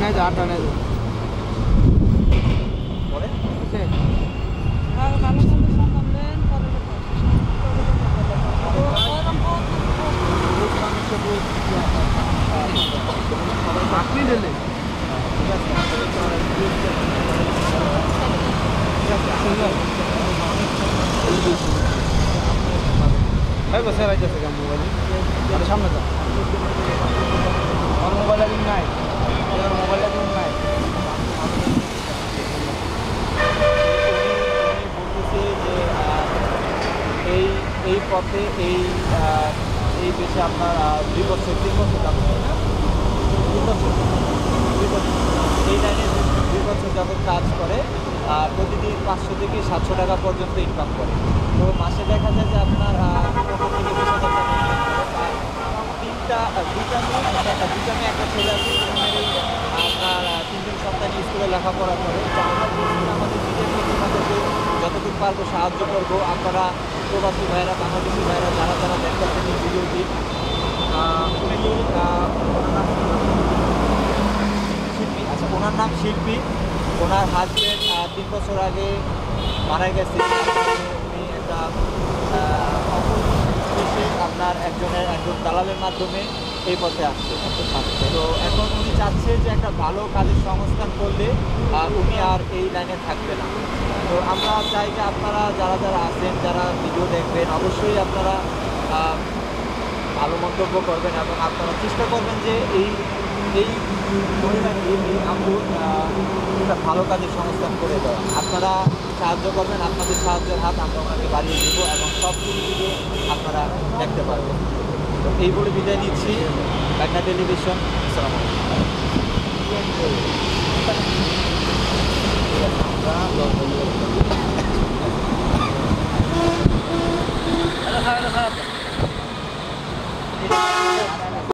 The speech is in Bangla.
নাই যা আটটা নাই পরে আপনি দিলে ভাই বসে রাখতেছে কেন মোবাইলে সামনে যা আমার মোবাইল একদিন নাই মোবাইল একদিন নাই বলতেছে যে এই পথে এই দেশে আপনার 2 বছর 3 বছর যাবত হয় না 3 বছর এই লাইনে 2 বছর যাবত কাজ করে প্রতিদিন 500 থেকে 700 টাকা পর্যন্ত ইনকাম করে। তো মাসে দেখা যায় যে আপনার 15 থেকে 20,000 টাকা ইনকাম করে। দুইটা মেয়ে একটা ছেলে আছে, আপনার 3 সপ্তাহে স্কুলে লেখাপড়া করে। তো আমরা আমাদের নিজের থেকে তাদেরকে যতটুকু পারবো সাহায্য করবো। আপনারা প্রবাসী ভাইয়েরা, বাংলাদেশি ভাইয়েরা যারা যারা দেখতেছেন এই ভিডিওটি, শিল্পী, আচ্ছা ওনার নাম শিল্পী। ওনার হাজব্যান্ড 3 বছর আগে মারা গেছে। উনি একটা আপনার একজন দালালের মাধ্যমে এই পথে আসছে। তো এখন উনি চাচ্ছে যে একটা ভালো কাজের সংস্থান করলে উনি আর এই লাইনে থাকবে না। তো আমরা চাই যে আপনারা যারা যারা আছেন, যারা ভিডিও দেখবেন, অবশ্যই আপনারা ভালো মন্তব্য করবেন এবং আপনারা চেষ্টা করবেন যে এই একটা ভালো কাজের সংস্থান করে দেওয়া। আপনারা সাহায্য করবেন, আপনাদের সাহায্যের হাত আমরা ওনাকে বাড়িয়ে দেবো এবং সব ভিডিও আপনারা দেখতে পারবেন। তো এই বলে বিদায় নিচ্ছি। মেঘনা টেলিভিশন। আসসালামু আলাইকুম।